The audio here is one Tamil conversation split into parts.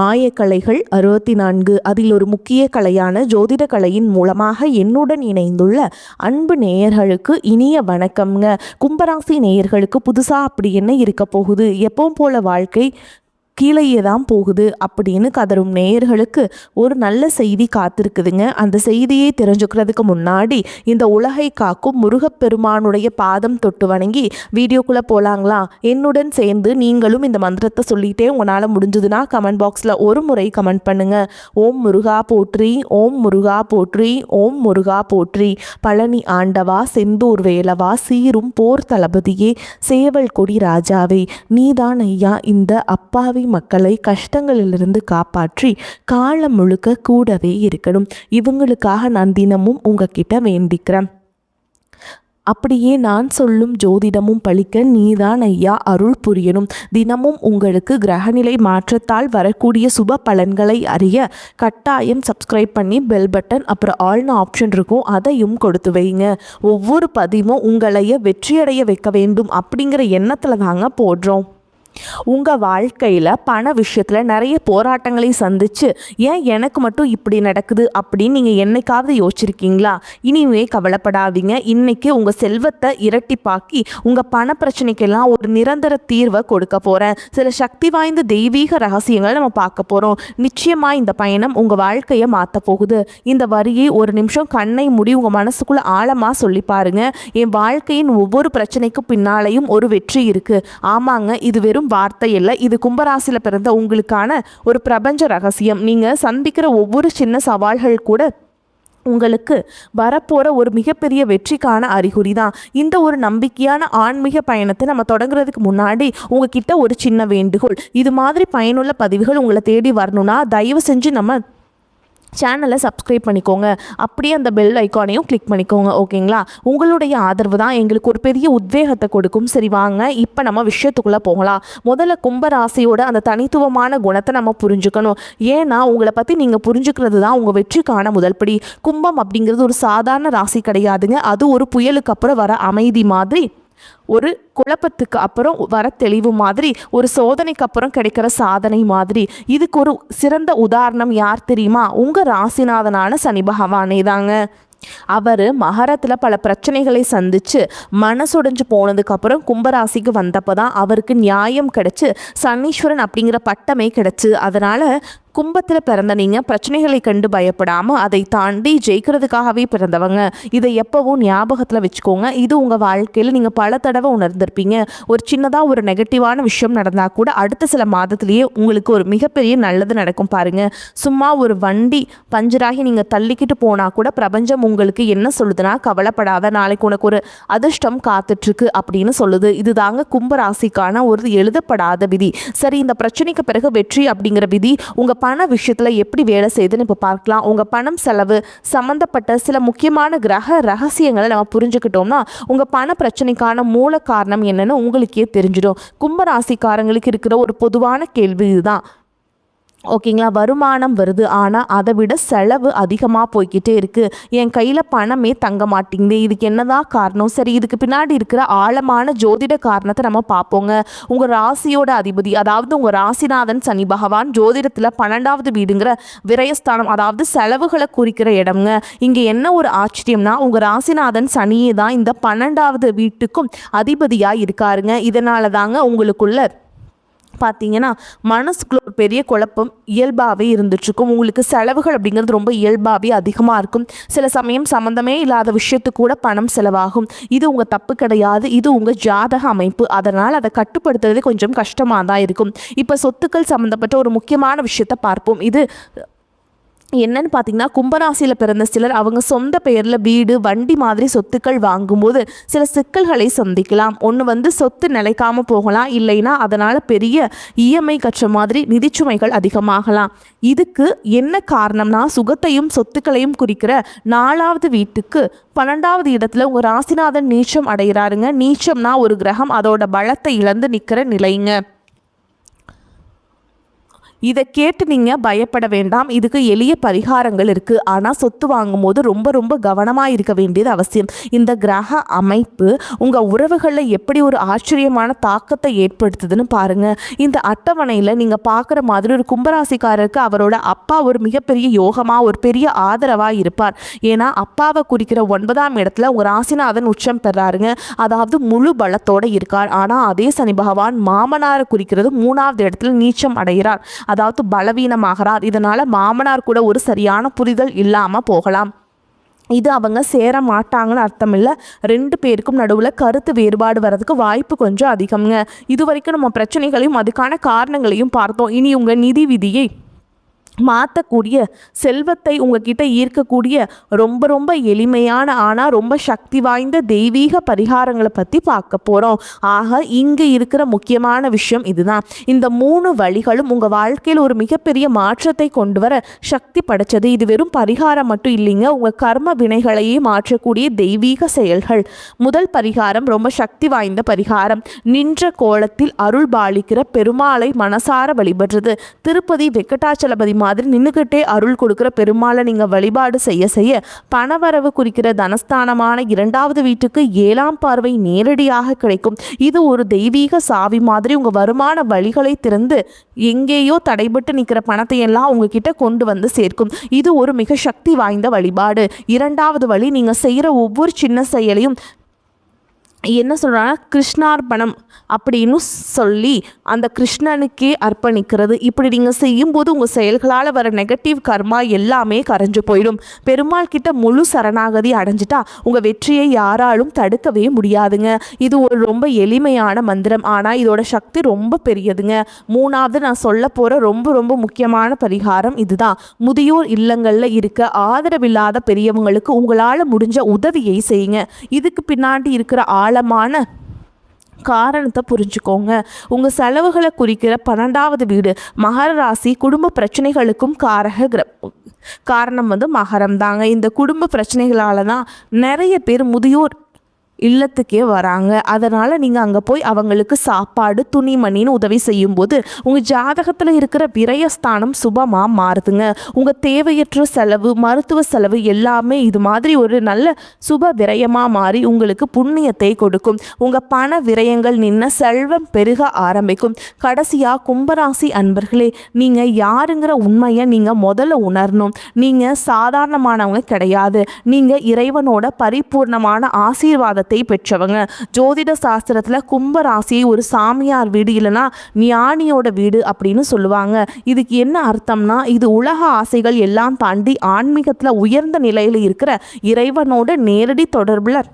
ஆயக்கலைகள் 64. அதில் ஒரு முக்கிய கலையான ஜோதிட கலையின் மூலமாக என்னுடன் இணைந்துள்ள அன்பு நேயர்களுக்கு இனிய வணக்கம்ங்க. கும்பராசி நேயர்களுக்கு புதுசாக அப்படி என்ன இருக்க போகுது, எப்பவும் போல வாழ்க்கை கீழேயே தான் போகுது அப்படின்னு கதரும் நேயர்களுக்கு ஒரு நல்ல செய்தி காத்திருக்குதுங்க. அந்த செய்தியை தெரிஞ்சுக்கிறதுக்கு முன்னாடி இந்த உலகை காக்கும் முருகப்பெருமானுடைய பாதம் தொட்டு வணங்கி வீடியோக்குள்ளே போகலாங்களா? என்னுடன் சேர்ந்து நீங்களும் இந்த மந்திரத்தை சொல்லிட்டே உங்களால் முடிஞ்சதுன்னா கமெண்ட் பாக்ஸில் ஒரு முறை கமெண்ட் பண்ணுங்க. ஓம் முருகா போற்றி, ஓம் முருகா போற்றி, ஓம் முருகா போற்றி. பழனி ஆண்டவா, செந்தூர் வேலவா, சீரும் போர் தளபதியே, சேவல் கொடி ராஜாவே, நீதான் ஐயா இந்த அப்பாவி மக்களை கஷ்டங்களிலிருந்து காப்பாற்றி காலம் முழுக்க கூடவே இருக்கணும். இவங்களுக்காக நான் தினமும் உங்ககிட்ட வேண்டிக்கிறேன். அப்படியே நான் சொல்லும் ஜோதிடமும் பழிக்க நீதான் ஐயா அருள் புரியணும். தினமும் உங்களுக்கு கிரகநிலை மாற்றத்தால் வரக்கூடிய சுப பலன்களை அறிய கட்டாயம் சப்ஸ்கிரைப் பண்ணி பெல் பட்டன் அப்புறம் ஆல்னு ஆப்ஷன் இருக்கும், அதையும் கொடுத்து வைங்க. ஒவ்வொரு பதிவும் உங்களைய வெற்றியடைய வைக்க வேண்டும் அப்படிங்கிற எண்ணத்தில் தாங்க போடுறோம். உங்கள் வாழ்க்கையில் பண விஷயத்தில் நிறைய போராட்டங்களை சந்தித்து ஏன் எனக்கு மட்டும் இப்படி நடக்குது அப்படின்னு நீங்கள் என்னைக்காவது யோசிச்சிருக்கீங்களா? இனிமே கவலைப்படாதீங்க. இன்றைக்கி உங்கள் செல்வத்தை இரட்டிப்பாக்கி உங்கள் பண பிரச்சனைக்கெல்லாம் ஒரு நிரந்தர தீர்வை கொடுக்க போகிறேன். சில சக்தி வாய்ந்த தெய்வீக ரகசியங்களை நம்ம பார்க்க போகிறோம். நிச்சயமாக இந்த பயணம் உங்கள் வாழ்க்கையை மாற்ற போகுது. இந்த வரியை ஒரு நிமிஷம் கண்ணை மூடி உங்கள் மனசுக்குள்ளே ஆழமாக சொல்லி பாருங்கள். என் வாழ்க்கையின் ஒவ்வொரு பிரச்சனைக்கும் பின்னாலேயும் ஒரு வெற்றி இருக்குது. ஆமாங்க, இது வெறும் வார்த்தை இல்லை, இது கும்பராசியில் பிறந்த உங்களுக்கான ஒரு பிரபஞ்ச ரகசியம். நீங்கள் சந்திக்கிற ஒவ்வொரு சின்ன சவால்கள் கூட உங்களுக்கு வரப்போகிற ஒரு மிகப்பெரிய வெற்றிக்கான அறிகுறி தான். இந்த ஒரு நம்பிக்கையான ஆன்மீக பயணத்தை நம்ம தொடங்குறதுக்கு முன்னாடி உங்ககிட்ட ஒரு சின்ன வேண்டுகோள். இது மாதிரி பயனுள்ள பதிவுகள் உங்களை தேடி வரணும்னா தயவு செஞ்சு நம்ம சேனலை சப்ஸ்கிரைப் பண்ணிக்கோங்க. அப்படியே அந்த பெல் ஐக்கானையும் கிளிக் பண்ணிக்கோங்க. ஓகேங்களா? உங்களுடைய ஆதரவு தான் எங்களுக்கு ஒரு பெரிய உத்வேகத்தை கொடுக்கும். சரி வாங்க இப்போ நம்ம விஷயத்துக்குள்ளே போகலாம். முதல்ல கும்பராசியோட அந்த தனித்துவமான குணத்தை நம்ம புரிஞ்சுக்கணும். ஏன்னா உங்களை பற்றி நீங்கள் புரிஞ்சுக்கிறது தான் உங்கள் வெற்றிக்கான முதல் படி. கும்பம் அப்படிங்கிறது ஒரு சாதாரண ராசி கிடையாதுங்க. அது ஒரு புயலுக்கு அப்புறம் வர அமைதி மாதிரி, ஒரு குழப்பத்துக்கு அப்புறம் வர தெளிவு மாதிரி, ஒரு சோதனைக்கு அப்புறம் கிடைக்கிற சாதனை மாதிரி. இதுக்கு ஒரு சிறந்த உதாரணம் யார் தெரியுமா? உங்கள் ராசிநாதனான சனி பகவானே தாங்க. அவர் மகரத்தில் பல பிரச்சனைகளை சந்தித்து மனசுடைஞ்சு போனதுக்கப்புறம் கும்பராசிக்கு வந்தப்போ தான் அவருக்கு நியாயம் கிடச்சி சனீஸ்வரன் அப்படிங்கிற பட்டமே கிடச்சி. அதனால் கும்பத்தில் பிறந்த நீங்கள் பிரச்சனைகளை கண்டு பயப்படாமல் அதை தாண்டி ஜெயிக்கிறதுக்காகவே பிறந்தவங்க. இதை எப்போவும் ஞாபகத்தில் வச்சுக்கோங்க. இது உங்கள் வாழ்க்கையில் நீங்கள் பல தடவை உணர்ந்திருப்பீங்க. ஒரு சின்னதாக ஒரு நெகட்டிவான விஷயம் நடந்தால் கூட அடுத்த சில மாதத்துலேயே உங்களுக்கு ஒரு மிகப்பெரிய நல்லது நடக்கும் பாருங்கள். சும்மா ஒரு வண்டி பஞ்சராகி நீங்கள் தள்ளிக்கிட்டு போனால் கூட பிரபஞ்சம் உங்களுக்கு என்ன சொல்லுதுன்னா, கவலைப்படாத, நாளைக்கு உனக்கு ஒரு அதிர்ஷ்டம் காத்துட்ருக்கு அப்படின்னு சொல்லுது. இது தாங்க கும்பராசிக்கான ஒரு எழுதப்படாத விதி. சரி, இந்த பிரச்சனைக்கு பிறகு வெற்றி அப்படிங்கிற விதி உங்கள் பண விஷயத்தில் எப்படி வேலை செய்யுதுன்னு இப்போ பார்க்கலாம். உங்கள் பணம் செலவு சம்மந்தப்பட்ட சில முக்கியமான கிரக ரகசியங்களை நம்ம புரிஞ்சுக்கிட்டோம்னா உங்கள் பண பிரச்சனைக்கான மூல காரணம் என்னன்னு உங்களுக்கே தெரிஞ்சிடும். கும்பராசிக்காரங்களுக்கு இருக்கிற ஒரு பொதுவான கேள்வி இதுதான். ஓகேங்களா? வருமானம் வருது, ஆனால் அதை விட செலவு அதிகமாக போய்கிட்டே இருக்குது. என் கையில் பணமே தங்க மாட்டேங்குது. இதுக்கு என்னதான் காரணம்? சரி, இதுக்கு பின்னாடி இருக்கிற ஆழமான ஜோதிட காரணத்தை நம்ம பார்ப்போங்க. உங்கள் ராசியோட அதிபதி, அதாவது உங்கள் ராசிநாதன் சனி பகவான் ஜோதிடத்தில் 12வது வீடுங்கிற விரயஸ்தானம், அதாவது செலவுகளை குறிக்கிற இடம்ங்க. இங்கே என்ன ஒரு ஆச்சரியம்னா, உங்கள் ராசிநாதன் சனியே தான் இந்த 12வது வீட்டுக்கும் அதிபதியாக இருக்காருங்க. இதனால தாங்க உங்களுக்குள்ள பார்த்தீங்கன்னா மனசுக்குள்ள ஒரு பெரிய குழப்பம் இயல்பாகவே இருந்துட்டுருக்கும். உங்களுக்கு செலவுகள் அப்படிங்கிறது ரொம்ப இயல்பாகவே அதிகமாக இருக்கும். சில சமயம் சம்மந்தமே இல்லாத விஷயத்துக்கு கூட பணம் செலவாகும். இது உங்கள் தப்பு கிடையாது, இது உங்கள் ஜாதக அமைப்பு. அதனால் அதை கட்டுப்படுத்துறது கொஞ்சம் கஷ்டமாக தான் இருக்கும். இப்போ சொத்துக்கள் சம்மந்தப்பட்ட ஒரு முக்கியமான விஷயத்தை பார்ப்போம். இது என்னன்னு பார்த்தீங்கன்னா, கும்பராசியில் பிறந்த சிலர் அவங்க சொந்த பெயரில் வீடு, வண்டி மாதிரி சொத்துக்கள் வாங்கும்போது சில சிக்கல்களை சந்திக்கலாம். ஒன்று சொத்து நிலைக்காமல் போகலாம், இல்லைன்னா அதனால் பெரிய இஎம்ஐ கற்ற மாதிரி நிதிச்சுமைகள் அதிகமாகலாம். இதுக்கு என்ன காரணம்னா, சுகத்தையும் சொத்துக்களையும் குறிக்கிற 4வது வீட்டுக்கு 12வது இடத்துல உங்கள் ராசிநாதன் நீச்சம் அடைகிறாருங்க. நீச்சம்னா ஒரு கிரகம் அதோட பலத்தை இழந்து நிற்கிற நிலைங்க. இதை கேட்டு நீங்கள் பயப்பட வேண்டாம். இதுக்கு எளிய பரிகாரங்கள் இருக்குது. ஆனால் சொத்து வாங்கும்போது ரொம்ப ரொம்ப கவனமாக இருக்க வேண்டியது அவசியம். இந்த கிரக அமைப்பு உங்கள் உறவுகளில் எப்படி ஒரு ஆச்சரியமான தாக்கத்தை ஏற்படுத்துதுன்னு பாருங்கள். இந்த அட்டவணையில் நீங்கள் பார்க்குற மாதிரி ஒரு கும்பராசிக்காரருக்கு அவரோட அப்பா ஒரு மிகப்பெரிய யோகமாக ஒரு பெரிய ஆதரவாக இருப்பார். ஏன்னா அப்பாவை குறிக்கிற 9ஆம் இடத்துல உங்கள் ராசிநாதன் உச்சம் பெறாருங்க. அதாவது முழு பலத்தோடு இருக்கார். ஆனால் அதே சனி பகவான் மாமனாரை குறிக்கிறது 3ஆவது இடத்துல நீச்சம் அடைகிறார். அதாவது பலவீனமாகிறார். இதனால் மாமனார் கூட ஒரு சரியான புரிதல் இல்லாமல் போகலாம். இது அவங்க சேர மாட்டாங்கன்னு அர்த்தம் இல்லை. 2 பேருக்கும் நடுவில் கருத்து வேறுபாடு வர்றதுக்கு வாய்ப்பு கொஞ்சம் அதிகம்ங்க. இது வரைக்கும் நம்ம பிரச்சனைகளையும் அதுக்கான காரணங்களையும் பார்த்தோம். இனி உங்கள் நிதி விதியை மாற்றக்கூடிய, செல்வத்தை உங்ககிட்ட ஈர்க்கக்கூடிய ரொம்ப ரொம்ப எளிமையான ஆனால் ரொம்ப சக்தி வாய்ந்த தெய்வீக பரிகாரங்களை பற்றி பார்க்க போகிறோம். ஆக இங்கே இருக்கிற முக்கியமான விஷயம் இதுதான். இந்த 3 வழிகளும் உங்கள் வாழ்க்கையில் ஒரு மிகப்பெரிய மாற்றத்தை கொண்டு வர சக்தி படைச்சது. இது வெறும் பரிகாரம் மட்டும் இல்லைங்க, உங்கள் கர்ம வினைகளையே மாற்றக்கூடிய தெய்வீக செயல்கள். முதல் பரிகாரம் ரொம்ப சக்தி வாய்ந்த பரிகாரம். நின்ற கோலத்தில் அருள் பாலிக்கிற பெருமாளை மனசார வழிபடுறது. திருப்பதி வெங்கடாச்சலபதி மாதிரி நின்றுக்கிட்டே அருள் கொடுக்குற பெருமாளை நீங்கள் வழிபாடு செய்ய செய்ய பணவரவு குறிக்கிற தனஸ்தானமான 2வது வீட்டுக்கு 7ஆம் பார்வை நேரடியாக கிடைக்கும். இது ஒரு தெய்வீக சாவி மாதிரி உங்கள் வருமான வழிகளை திறந்து எங்கேயோ தடைபட்டு நிற்கிற பணத்தை எல்லாம் உங்ககிட்ட கொண்டு வந்து சேர்க்கும். இது ஒரு மிக சக்தி வாய்ந்த வழிபாடு. 2வது வழி, நீங்கள் செய்கிற ஒவ்வொரு சின்ன செயலையும் என்ன சொல்கிறாங்கன்னா கிருஷ்ணார்ப்பணம் அப்படின்னு சொல்லி அந்த கிருஷ்ணனுக்கே அர்ப்பணிக்கிறது. இப்படி நீங்கள் செய்யும்போது உங்கள் செயல்களால் வர நெகட்டிவ் கர்மா எல்லாமே கரைஞ்சு போயிடும். பெருமாள் கிட்ட முழு சரணாகதி அடைஞ்சிட்டா உங்கள் வெற்றியை யாராலும் தடுக்கவே முடியாதுங்க. இது ஒரு ரொம்ப எளிமையான மந்திரம், ஆனால் இதோட சக்தி ரொம்ப பெரியதுங்க. 3வது நான் சொல்ல போகிற ரொம்ப ரொம்ப முக்கியமான பரிகாரம் இதுதான். முதியோர் இல்லங்களில் இருக்க ஆதரவில்லாத பெரியவங்களுக்கு உங்களால் முடிஞ்ச உதவியை செய்யுங்க. இதுக்கு பின்னாடி இருக்கிற ஆழமான காரணத்தை புரிஞ்சுக்கோங்க. உங்கள் செலவுகளை குறிக்கிற 12வது வீடு மகர ராசி. குடும்ப பிரச்சனைகளுக்கும் காரணம் மகரம் தாங்க. இந்த குடும்ப பிரச்சனைகளால் தான் நிறைய பேர் முதியோர் இல்லத்துக்கே வராங்க. அதனால் நீங்கள் அங்கே போய் அவங்களுக்கு சாப்பாடு துணிமணின்னு உதவி செய்யும்போது உங்கள் ஜாதகத்தில் இருக்கிற விரயஸ்தானம் சுபமாக மாறுதுங்க. உங்கள் தேவையற்ற செலவு, மருத்துவ செலவு எல்லாமே இது மாதிரி ஒரு நல்ல சுப விரயமாக மாறி உங்களுக்கு புண்ணியத்தை கொடுக்கும். உங்கள் பண விரயங்கள் நின்று செல்வம் பெருக ஆரம்பிக்கும். கடைசியாக கும்பராசி அன்பர்களே, நீங்கள் யாருங்கிற உண்மையை நீங்கள் முதல்ல உணரணும். நீங்கள் சாதாரணமானவங்க கிடையாது. நீங்கள் இறைவனோட பரிபூர்ணமான ஆசீர்வாதத்தை பெற்றவங்க. ஜோதிட சாஸ்திரத்துல கும்ப ராசியை ஒரு சாமியார் வீடு இல்லைன்னா ஞானியோட வீடு அப்படின்னு சொல்லுவாங்க. இதுக்கு என்ன அர்த்தம்னா, இது உலக ஆசைகள் எல்லாம் தாண்டி ஆன்மீகத்துல உயர்ந்த நிலையில இருக்கிற இறைவனோட நேரடி தொடர்புல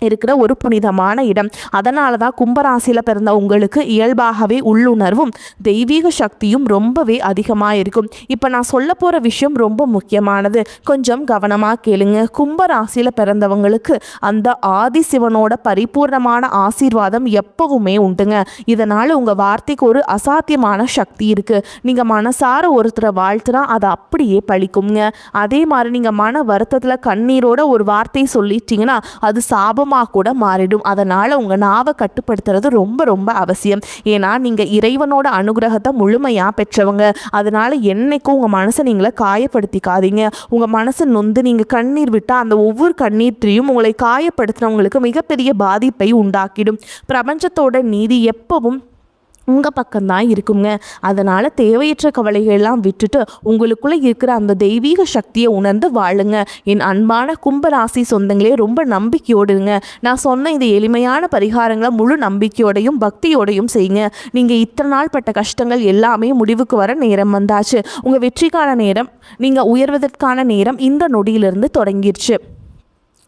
இருக்கிற ஒரு புனிதமான இடம். அதனால தான் கும்பராசியில் பிறந்த உங்களுக்கு இயல்பாகவே உள்ளுணர்வும் தெய்வீக சக்தியும் ரொம்பவே அதிகமாக இருக்கும். இப்போ நான் சொல்ல போகிற விஷயம் ரொம்ப முக்கியமானது, கொஞ்சம் கவனமாக கேளுங்க. கும்பராசியில் பிறந்தவங்களுக்கு அந்த ஆதிசிவனோட பரிபூர்ணமான ஆசீர்வாதம் எப்பவுமே உண்டுங்க. இதனால் உங்கள் வார்த்தைக்கு ஒரு அசாத்தியமான சக்தி இருக்குது. நீங்கள் மனசார ஒருத்தரை வாழ்த்துனா அதை அப்படியே பழிக்குங்க. அதே மாதிரி நீங்கள் மன வருத்தத்தில் கண்ணீரோட ஒரு வார்த்தை சொல்லிட்டீங்கன்னா அது சாபம் கூட மாறிடும். அதனால உங்க நாவை கட்டுப்படுத்துறது ரொம்ப ரொம்ப அவசியம். ஏன்னா நீங்க இறைவனோட அனுகிரகத்தை முழுமையா பெற்றவங்க. அதனால என்னைக்கும் உங்க மனசை நீங்கள காயப்படுத்திக்காதீங்க. உங்க மனசை நொந்து நீங்க கண்ணீர் விட்டா அந்த ஒவ்வொரு கண்ணீர்த்தையும் உங்களை காயப்படுத்துறவங்களுக்கு மிகப்பெரிய பாதிப்பை உண்டாக்கிடும். பிரபஞ்சத்தோட நீதி எப்பவும் உங்கள் பக்கம்தான் இருக்குங்க. அதனால் தேவையற்ற கவலைகள்லாம் விட்டுட்டு உங்களுக்குள்ளே இருக்கிற அந்த தெய்வீக சக்தியை உணர்ந்து வாழுங்க. என் அன்பான கும்பராசி சொந்தங்களே, ரொம்ப நம்பிக்கையோடுங்க. நான் சொன்ன இந்த எளிமையான பரிகாரங்களை முழு நம்பிக்கையோடையும் பக்தியோடையும் செய்யுங்க. நீங்கள் இத்தனை நாள் பட்ட கஷ்டங்கள் எல்லாமே முடிவுக்கு வர நேரம் வந்தாச்சு. உங்கள் வெற்றிக்கான நேரம், நீங்கள் உயர்வதற்கான நேரம் இந்த நொடியிலிருந்து தொடங்கிடுச்சு.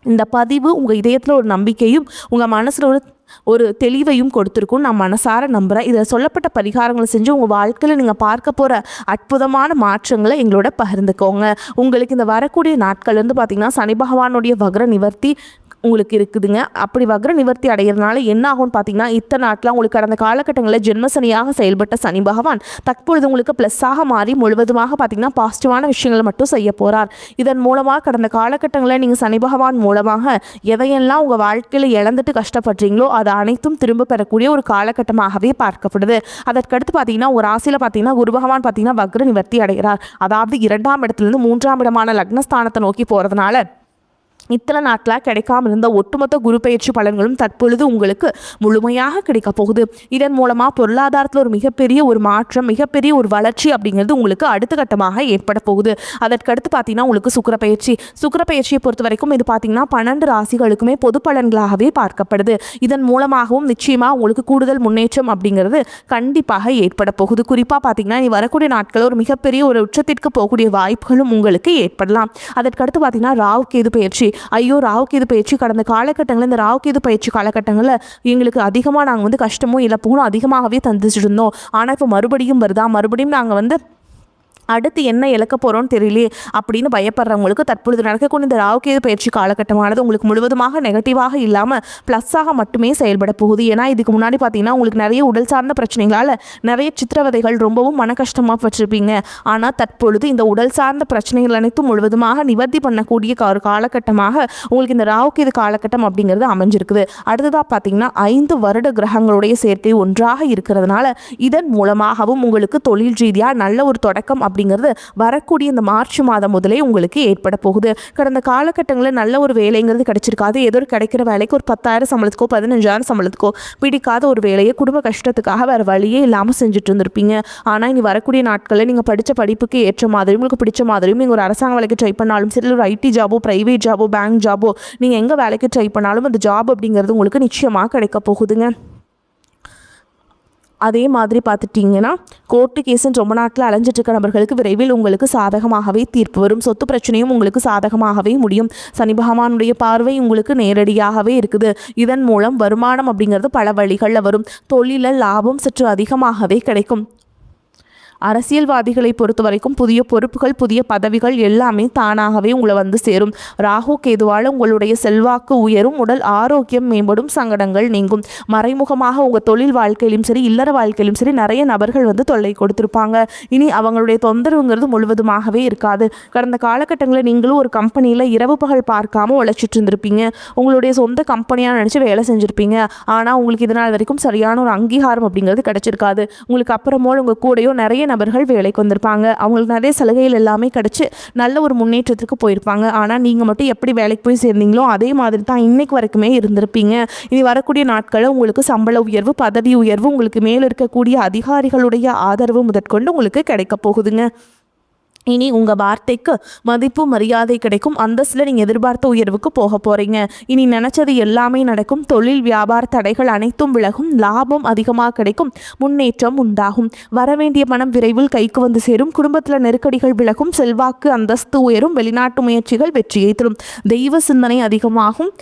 இந்த பதிவு உங்கள் இதயத்தில் ஒரு நம்பிக்கையும் உங்கள் மனசில் ஒரு தெளிவையும் கொடுத்துருக்கும் நான் மனசார நம்புகிறேன். இதில் சொல்லப்பட்ட பரிகாரங்களை செஞ்சு உங்கள் வாழ்க்கையில் நீங்கள் பார்க்க போகிற அற்புதமான மாற்றங்களை எங்களோட பகிர்ந்துக்கோங்க. உங்களுக்கு இந்த வரக்கூடிய நாட்கள் பார்த்திங்கன்னா சனி பகவானுடைய வக்ர நிவர்த்தி உங்களுக்கு இருக்குதுங்க. அப்படி வக்ர நிவர்த்தி அடைகிறதுனால என்ன ஆகும்னு பார்த்தீங்கன்னா, இத்தனை நாட்கள் உங்களுக்கு கடந்த காலகட்டங்களில் ஜென்மசனியாக செயல்பட்ட சனி பகவான் தற்பொழுது உங்களுக்கு ப்ளஸ்ஸாக மாறி முழுவதுமாக பார்த்தீங்கன்னா பாசிட்டிவான விஷயங்களை மட்டும் செய்ய போகிறார். இதன் மூலமாக கடந்த காலகட்டங்களில் நீங்கள் சனி பகவான் மூலமாக எதையெல்லாம் உங்கள் வாழ்க்கையில் இழந்துட்டு கஷ்டப்படுறீங்களோ அதை அனைத்தும் திரும்ப பெறக்கூடிய ஒரு காலகட்டமாகவே பார்க்கப்படுது. அதற்கடுத்து பார்த்தீங்கன்னா ஒரு ராசியில் பார்த்தீங்கன்னா குரு பகவான் பார்த்தீங்கன்னா வக்ர நிவர்த்தி அடைகிறார். அதாவது 2ஆம் இடத்துலேருந்து 3ஆம் இடமான லக்னஸ்தானத்தை நோக்கி போகிறதுனால இத்தனை நாட்களாக கிடைக்காம இருந்த ஒட்டுமொத்த குரு பயிற்சி பலன்களும் தற்பொழுது உங்களுக்கு முழுமையாக கிடைக்க போகுது. இதன் மூலமாக பொருளாதாரத்தில் ஒரு மிகப்பெரிய ஒரு மாற்றம், மிகப்பெரிய ஒரு வளர்ச்சி அப்படிங்கிறது உங்களுக்கு அடுத்த கட்டமாக ஏற்பட போகுது. அதற்கடுத்து பார்த்தீங்கன்னா உங்களுக்கு சுக்கிர பயிற்சியை பொறுத்த வரைக்கும் இது பார்த்தீங்கன்னா 12 ராசிகளுக்குமே பொது பலன்களாகவே பார்க்கப்படுது. இதன் மூலமாகவும் நிச்சயமாக உங்களுக்கு கூடுதல் முன்னேற்றம் அப்படிங்கிறது கண்டிப்பாக ஏற்பட போகுது. குறிப்பாக பார்த்தீங்கன்னா நீ வரக்கூடிய நாட்கள் ஒரு மிகப்பெரிய ஒரு உச்சத்திற்கு போகக்கூடிய வாய்ப்புகளும் உங்களுக்கு ஏற்படலாம். அதற்கடுத்து பார்த்தீங்கன்னா ராகு கேது பயிற்சி. ராகு கேது பயிற்சி கடந்த காலகட்டங்களில் இந்த ராகு கேது பயிற்சி காலகட்டங்களில் எங்களுக்கு அதிகமாக நாங்கள் கஷ்டமும் இழப்பும் அதிகமாகவே தந்துச்சுட்டு இருந்தோம். ஆனால் இப்போ மறுபடியும் நாங்கள் அடுத்து என்ன இழக்க போகிறோன்னு தெரியலையே அப்படின்னு பயப்படுறவங்களுக்கு தற்பொழுது நடக்கக்கூடிய இந்த ராகு கேது பயிற்சி காலகட்டமானது உங்களுக்கு முழுவதுமாக நெகட்டிவாக இல்லாமல் ப்ளஸ்ஸாக மட்டுமே செயல்பட போகுது. ஏன்னா இதுக்கு முன்னாடி பார்த்தீங்கன்னா உங்களுக்கு நிறைய உடல் சார்ந்த பிரச்சனைகளால் நிறைய சித்திரவதைகள் ரொம்பவும் மன கஷ்டமாக பட்டிருப்பீங்க. ஆனால் தற்பொழுது இந்த உடல் சார்ந்த பிரச்சனைகள் அனைத்தும் முழுவதுமாக நிவர்த்தி பண்ணக்கூடிய ஒரு காலகட்டமாக உங்களுக்கு இந்த ராகு கேது காலகட்டம் அப்படிங்கிறது அமைஞ்சிருக்குது. அடுத்ததாக பார்த்தீங்கன்னா 5 வருட கிரகங்களுடைய சேர்க்கை ஒன்றாக இருக்கிறதுனால இதன் மூலமாகவும் உங்களுக்கு தொழில் ரீதியாக நல்ல ஒரு தொடக்கம் அப்படிங்கிறது வரக்கூடிய இந்த மார்ச் மாதம் முதலே உங்களுக்கு ஏற்பட போகுது. கடந்த காலகட்டங்களில் நல்ல ஒரு வேலைங்கிறது கிடைச்சிருக்காது. ஏதோ கிடைக்கிற வேலைக்கு ஒரு 10,000 சம்பளத்துக்கோ 15,000 சம்பளத்துக்கோ பிடிக்காத ஒரு வேலையை குடும்ப கஷ்டத்துக்காக வேறு வழியே இல்லாமல் செஞ்சுட்டு இருந்திருப்பீங்க. ஆனால் இனி வரக்கூடிய நாட்களில் நீங்கள் படித்த படிப்புக்கு ஏற்ற மாதிரியும் உங்களுக்கு பிடிச்ச மாதிரியும் நீங்கள் ஒரு அரசாங்க வேலைக்கு ட்ரை பண்ணாலும் சரி, ஒரு ஐடி ஜாபோ, ப்ரைவேட் ஜாபோ, பேங்க் ஜாபோ, நீங்கள் எங்கே வேலைக்கு ட்ரை பண்ணாலும் அந்த ஜாப் அப்படிங்கிறது உங்களுக்கு நிச்சயமாக கிடைக்க போகுதுங்க. அதே மாதிரி பார்த்துட்டிங்கன்னா கோர்ட்டு கேஸுன்னு ரொம்ப நாட்டில் அலைஞ்சிட்டு இருக்க நபர்களுக்கு விரைவில் உங்களுக்கு சாதகமாகவே தீர்ப்பு வரும். சொத்து பிரச்சனையும் உங்களுக்கு சாதகமாகவே முடியும். சனி பகவானுடைய பார்வை உங்களுக்கு நேரடியாகவே இருக்குது. இதன் மூலம் வருமானம் அப்படிங்கிறது பல வழிகளில் வரும். தொழிலில் லாபம் சற்று அதிகமாகவே கிடைக்கும். அரசியல்வாதிகளை பொறுத்த வரைக்கும் புதிய பொறுப்புகள், புதிய பதவிகள் எல்லாமே தானாகவே உங்களை சேரும். ராகு கேதுவால் உங்களுடைய செல்வாக்கு உயரும், உடல் ஆரோக்கியம் மேம்படும், சங்கடங்கள் நீங்கும். மறைமுகமாக உங்கள் தொழில் வாழ்க்கையிலும் சரி, இல்லற வாழ்க்கையிலும் சரி நிறைய நபர்கள் தொல்லை கொடுத்துருப்பாங்க. இனி அவங்களுடைய தொந்தரவுங்கிறது முழுவதுமாகவே இருக்காது. கடந்த காலகட்டங்களில் நீங்களும் ஒரு கம்பெனியில் இரவு பகல் பார்க்காம உழைச்சிட்டு இருந்திருப்பீங்க. உங்களுடைய சொந்த கம்பெனியாக நினச்சி வேலை செஞ்சுருப்பீங்க. ஆனால் உங்களுக்கு இதனால் வரைக்கும் சரியான ஒரு அங்கீகாரம் அப்படிங்கிறது கிடைச்சிருக்காது. உங்களுக்கு அப்புறமோ உங்கள் கூடயோ நிறைய நபர்கள் வேலைக்கு வந்திருப்பாங்க. அவங்களுக்கு நிறைய சலுகைகள் எல்லாமே கிடைச்சி நல்ல ஒரு முன்னேற்றத்துக்கு போயிருப்பாங்க. ஆனால் நீங்கள் மட்டும் எப்படி வேலைக்கு போய் சேர்ந்தீங்களோ அதே மாதிரி தான் இன்னைக்கு வரைக்குமே இருந்திருப்பீங்க. இனி வரக்கூடிய நாட்களில் உங்களுக்கு சம்பள உயர்வு, பதவி உயர்வு, உங்களுக்கு மேல் இருக்கக்கூடிய அதிகாரிகளுடைய ஆதரவு முதற்கொண்டு உங்களுக்கு கிடைக்க போகுதுங்க. இனி உங்கள் வார்த்தைக்கு மதிப்பு மரியாதை கிடைக்கும். அந்தஸ்தில் நீங்கள் எதிர்பார்த்த உயர்வுக்கு போக போகிறீங்க. இனி நினச்சது எல்லாமே நடக்கும். தொழில் வியாபார தடைகள் அனைத்தும் விலகும். லாபம் அதிகமாக கிடைக்கும். முன்னேற்றம் உண்டாகும். வரவேண்டிய பணம் விரைவில் கைக்கு வந்து சேரும். குடும்பத்தில் நெருக்கடிகள் விலகும். செல்வாக்கு அந்தஸ்து உயரும். வெளிநாட்டு முயற்சிகள் வெற்றியை தரும். தெய்வ சிந்தனை அதிகமாகும்.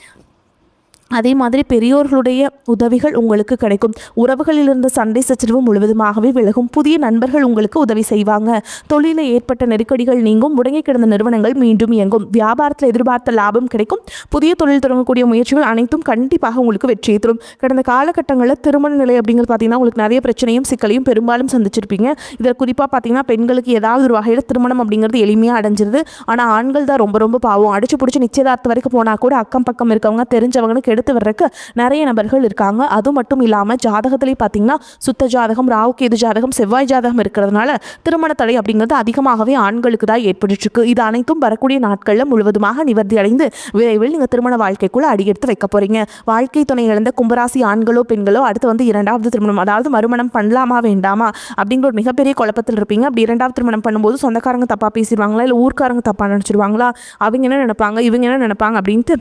அதே மாதிரி பெரியோர்களுடைய உதவிகள் உங்களுக்கு கிடைக்கும். உறவுகளில் இருந்த சண்டை சச்சரவு முழுவதுமாகவே விலகும். புதிய நண்பர்கள் உங்களுக்கு உதவி செய்வாங்க. தொழிலில் ஏற்பட்ட நெருக்கடிகள் நீங்கும். முடங்கி கிடந்த நிறுவனங்கள் மீண்டும் இயங்கும். வியாபாரத்தில் எதிர்பார்த்த லாபம் கிடைக்கும். புதிய தொழில் தொடங்கக்கூடிய முயற்சிகள் அனைத்தும் கண்டிப்பாக உங்களுக்கு வெற்றியை தரும். கடந்த காலகட்டங்களில் திருமண நிலை அப்படிங்கிறது பார்த்தீங்கன்னா உங்களுக்கு நிறைய பிரச்சனையும் சிக்கலையும் பெரும்பாலும் சந்திச்சிருப்பீங்க. இதில் குறிப்பாக பார்த்தீங்கன்னா பெண்களுக்கு ஏதாவது ஒரு வகையில் திருமணம் அப்படிங்கிறது எளிமையாக அடைஞ்சிருது. ஆனால் ஆண்கள் தான் ரொம்ப ரொம்ப பாவம். அடிச்சு பிடிச்சி நிச்சயதார்த்த வரைக்கும் போனால் கூட அக்கம் பக்கம் இருக்கவங்க தெரிஞ்சவங்கன்னு எடுத்து வர்றதுக்கு நிறைய நபர்கள் இருக்காங்க. அது மட்டும் இல்லாமல் ஜாதகத்திலேயே பார்த்தீங்கன்னா சுத்த ஜாதகம், ராகு கேது ஜாதகம், செவ்வாய் ஜாதகம் இருக்கிறதுனால திருமண தடை அப்படிங்கிறது அதிகமாகவே ஆண்களுக்கு தான் ஏற்பட்டுருக்கு. இது அனைத்தும் வரக்கூடிய நாட்களில் முழுவதுமாக நிவர்த்தி அடைந்து விரைவில் நீங்கள் திருமண வாழ்க்கைக்குள்ள அடியெடுத்து வைக்க போறீங்க. வாழ்க்கை துணை இழந்த கும்பராசி ஆண்களோ பெண்களோ அடுத்து இரண்டாவது திருமணம், அதாவது மறுமணம் பண்ணலாமா வேண்டாமா அப்படிங்கிற ஒரு மிகப்பெரிய குழப்பத்தில் இருப்பீங்க. அப்படி இரண்டாவது திருமணம் பண்ணும்போது சொந்தக்காரங்க தப்பாக பேசிடுவாங்களா, இல்லை ஊர்க்காரங்க தப்பாக நினச்சிடுவாங்களா, அவங்க என்ன நினைப்பாங்க, இவங்க என்ன நினைப்பாங்க அப்படின்ட்டு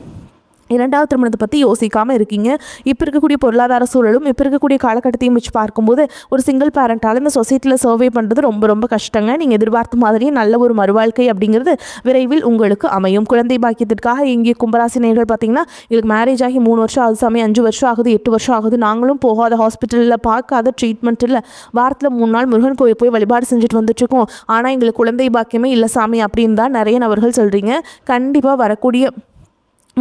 இரண்டாவது திருமணத்தை பற்றி யோசிக்காமல் இருக்கீங்க. இப்போ இருக்கக்கூடிய பொருளாதார சூழலும் இப்போ இருக்கக்கூடிய காலகட்டத்தையும் வச்சு பார்க்கும்போது ஒரு சிங்கிள் பேரண்டால் இந்த சொசைட்டியில் சர்வே பண்ணுறது ரொம்ப ரொம்ப கஷ்டங்க. நீங்கள் எதிர்பார்த்த மாதிரியே நல்ல ஒரு மறுவாழ்க்கை அப்படிங்கிறது விரைவில் உங்களுக்கு அமையும். குழந்தை பாக்கியத்திற்காக இங்கே கும்பராசி நேயர்கள் பார்த்தீங்கன்னா எங்களுக்கு மேரேஜ் ஆகி 3 வருஷம் ஆகுது சாமி, 5 வருஷம் ஆகுது, 8 வருஷம் ஆகுது, நாங்களும் போகாத ஹாஸ்பிட்டலில் பார்க்காத ட்ரீட்மெண்ட் இல்லை, வாரத்தில் 3 நாள் முருகன் கோயில் போய் வழிபாடு செஞ்சுட்டு வந்துட்டுருக்கோம், ஆனால் எங்களுக்கு குழந்தை பாக்கியமே இல்லை சாமி அப்படின்னு தான் நிறைய நபர்கள் சொல்கிறீங்க. கண்டிப்பாக வரக்கூடிய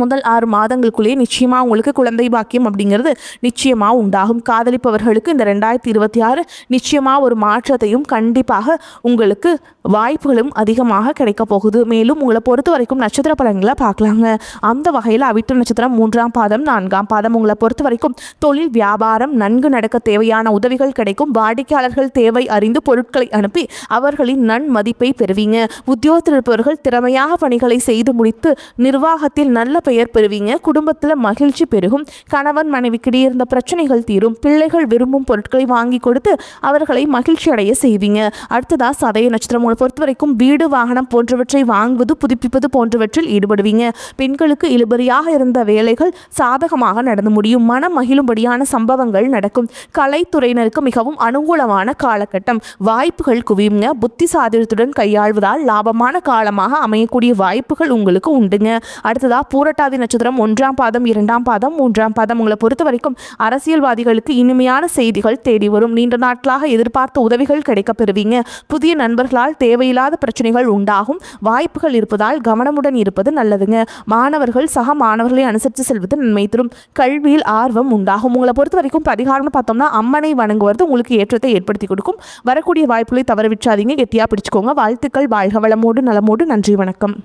முதல் 6 மாதங்களுக்குள்ளேயே நிச்சயமாக உங்களுக்கு குழந்தை பாக்கியம் அப்படிங்கிறது நிச்சயமாக உண்டாகும். காதலிப்பவர்களுக்கு இந்த 2026 நிச்சயமாக ஒரு மாற்றத்தையும் கண்டிப்பாக உங்களுக்கு வாய்ப்புகளும் அதிகமாக கிடைக்க போகுது. மேலும் உங்களை பொறுத்த வரைக்கும் நட்சத்திர பலன்களை பார்க்கலாங்க. அந்த வகையில் அவிட்ட நட்சத்திரம் 3ஆம் பாதம் 4ஆம் பாதம் உங்களை பொறுத்த வரைக்கும் தொழில் வியாபாரம் நன்கு நடக்க தேவையான உதவிகள் கிடைக்கும். வாடிக்கையாளர்கள் தேவை அறிந்து பொருட்களை அனுப்பி அவர்களின் நன்மதிப்பை பெறுவீங்க. உத்தியோகத்தில் இருப்பவர்கள் திறமையாக பணிகளை செய்து முடித்து நிர்வாகத்தில் நல்ல பெயர் பெறுவீங்க. குடும்பத்தில் மகிழ்ச்சி பெருகும். கணவன் மனைவிக்கிடையே இருந்த பிரச்சனைகள் தீரும். பிள்ளைகள் விரும்பும் பொருட்களை வாங்கி கொடுத்து அவர்களை மகிழ்ச்சி அடைய செய்வீங்க. அடுத்ததா சதய நட்சத்திரம் உங்களை பொறுத்த வரைக்கும் வீடு வாகனம் போன்றவற்றை வாங்குவது புதுப்பிப்பது போன்றவற்றில் ஈடுபடுவீங்க. பெண்களுக்கு இழுபறியாக இருந்த வேலைகள் சாதகமாக நடந்து முடியும். மனம் மகிழும்படியான சம்பவங்கள் நடக்கும். கலைத்துறையினருக்கு மிகவும் அனுகூலமான காலகட்டம். வாய்ப்புகள் குவியுங்க. புத்தி சாதுரியத்துடன் கையாள்வதால் லாபமான காலமாக அமையக்கூடிய வாய்ப்புகள் உங்களுக்கு உண்டுங்க. அடுத்ததா பூரட்டாதி நட்சத்திரம் 1ஆம் பாதம் 2ஆம் பாதம் 3ஆம் பாதம் உங்களை பொறுத்த வரைக்கும் அரசியல்வாதிகளுக்கு இனிமையான செய்திகள் தேடி வரும். நீண்ட நாட்களாக எதிர்பார்த்த உதவிகள் கிடைக்க பெறுவீங்க. புதிய நண்பர்களால் தேவையில்லாத பிரச்சனைகள் உண்டாகும். வாய்ப்புகள் இருப்பதால் கவனமுடன் இருப்பது நல்லதுங்க. மாணவர்கள் சக மாணவர்களை அனுசரித்து செல்வது நன்மை தரும். கல்வியில் ஆர்வம் உண்டாகும். உங்களை பொறுத்த வரைக்கும் பரிகாரம்னு பார்த்தோம்னா அம்மனை வணங்குவது உங்களுக்கு ஏற்றத்தை ஏற்படுத்தி கொடுக்கும். வரக்கூடிய வாய்ப்புகளை தவற விட்டாதீங்க. கெட்டியா பிடிச்சுக்கோங்க. வாழ்த்துக்கள். வாழ்க வளமோடு நலமோடு. நன்றி, வணக்கம்.